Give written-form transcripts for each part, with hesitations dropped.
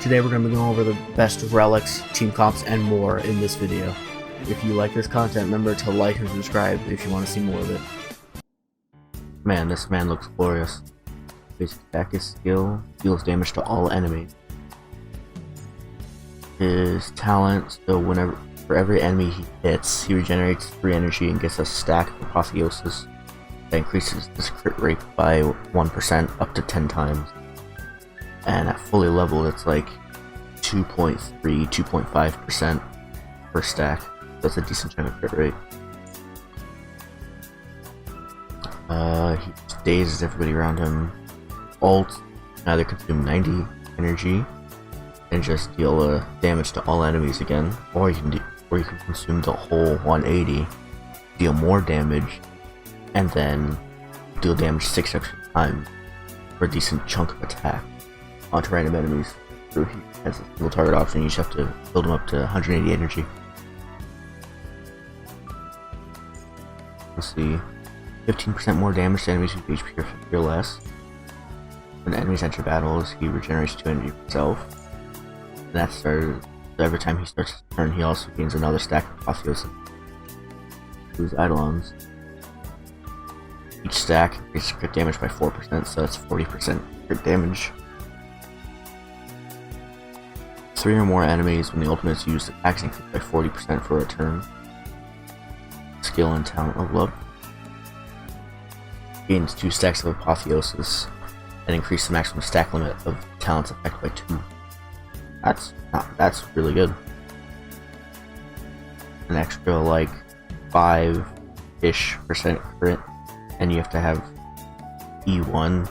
Today we're going to be going over the best relics, team comps, and more in this video. If you like this content, remember to like and subscribe if you want to see more of it. Man, this man looks glorious. Basic attack is skill, deals damage to all enemies. His talent, so for every enemy he hits, he regenerates 3 energy and gets a stack of apotheosis that increases his crit rate by 1% up to 10 times. And at fully leveled, it's like 2.5% per stack. That's a decent chunk of crit rate. He dazes everybody around him. Ult, either consume 90 energy and just deal damage to all enemies again, or you can consume the whole 180, deal more damage, and then deal damage 6 extra times for a decent chunk of attack onto random enemies. So he has a single target option. You just have to build him up to 180 energy. Let's see, 15% more damage to enemies with HP or less. When enemies enter battles, he regenerates 2 energy himself. And that started. So every time he starts his turn, he also gains another stack of apotheosis. His Eidolons. Each stack increases crit damage by 4%, so that's 40% crit damage. 3 or more enemies when the ultimate is used, attacks increase by 40% for a turn. Skill and talent level up. Gains 2 stacks of apotheosis and increase the maximum stack limit of talent's effect by 2. That's really good. An extra like 5-ish% crit, and you have to have E1.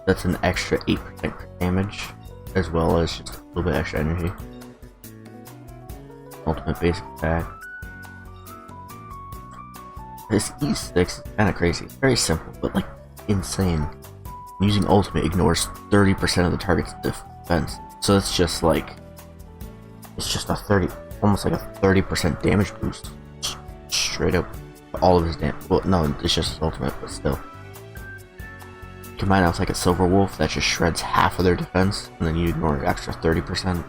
That's an extra 8% crit damage, as well as just a little bit extra energy. Ultimate basic attack. This E6 is kind of crazy. It's very simple, but like insane. Using ultimate ignores 30% of the target's defense, so it's just like almost like a 30% damage boost, straight up. All of his damage. Well, no, it's just his ultimate, but still. Combine that with like a Silver Wolf that just shreds half of their defense, and then you ignore an extra 30%.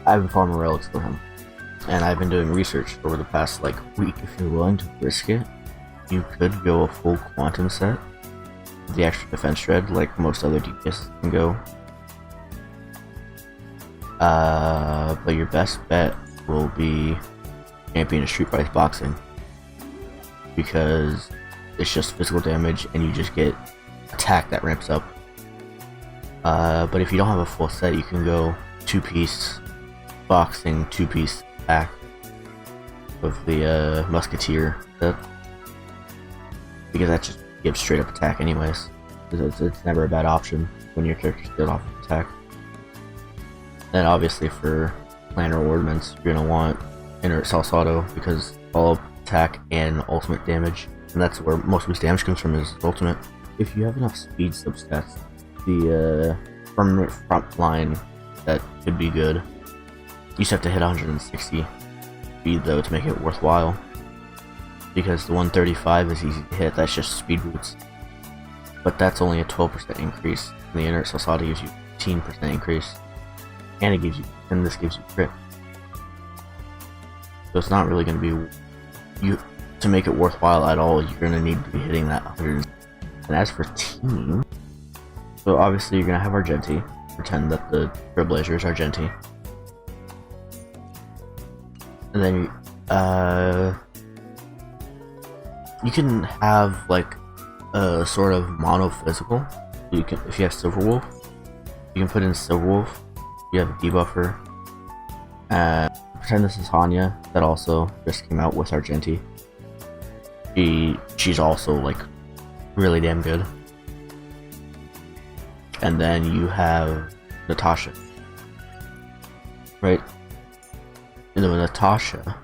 I've been farming relics for him, and I've been doing research over the past like week. If you're willing to risk it, you could go a full quantum set. The extra defense shred, like most other DPS can go. But your best bet will be champion of Street Fight Boxing, because it's just physical damage and you just get attack that ramps up. But if you don't have a full set, you can go 2-piece boxing, 2-piece attack of the Musketeer set, because that just gives straight up attack anyways. It's never a bad option when your character's good off of attack. Then obviously for planner ornaments, you're gonna want Inert Salsado, because all attack and ultimate damage, and that's where most of his damage comes from, is ultimate. If you have enough speed substats, the permanent front line that could be good. You just have to hit 160 speed though to make it worthwhile, because the 135 is easy to hit. That's just speed boots, but that's only a 12% increase. And the Inert Salsado gives you 15% increase, and this gives you crit. So it's not really going to be to make it worthwhile at all. You're going to need to be hitting that 100. And as for team, so obviously you're going to have Argenti. Pretend that the Trailblazer is Argenti, and then you can have like a sort of mono physical. You can, if you have Silver Wolf, you can put in Silver Wolf. You have a debuffer. Pretend this is Hanya, that also just came out with Argenti. She's also like really damn good. And then you have Natasha, right? And then with Natasha,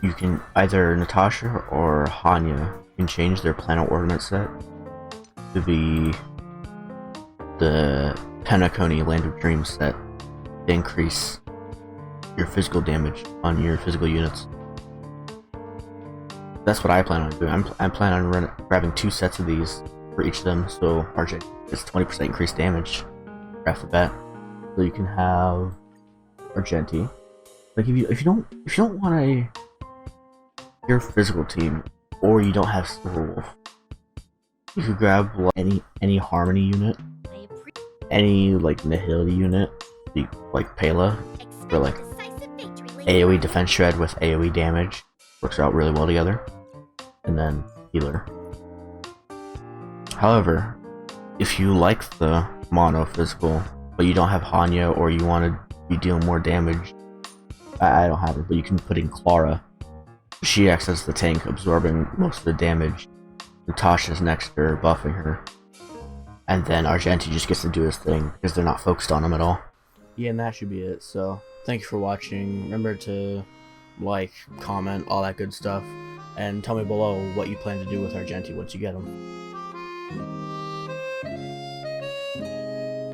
you can either Natasha or Hanya can change their planet ornament set to be the Penacony Land of Dreams set to increase your physical damage on your physical units. That's what I plan on doing. I'm planning on grabbing 2 sets of these for each of them, so RJ gets 20% increased damage right off the bat. So you can have Argenti. Like if you don't want a pure physical team, or you don't have Silver Wolf, you could grab like, any Harmony unit, any like Nihility unit, like Pela, for like AoE defense shred with AoE damage, works out really well together, and then healer. However, if you like the mono physical, but you don't have Hanya, or you want to be dealing more damage, I don't have it, but you can put in Clara. She acts as the tank, absorbing most of the damage. Natasha's next to her, buffing her. And then Argenti just gets to do his thing, because they're not focused on him at all. Yeah, and that should be it. So, thank you for watching. Remember to like, comment, all that good stuff. And tell me below what you plan to do with Argenti once you get him.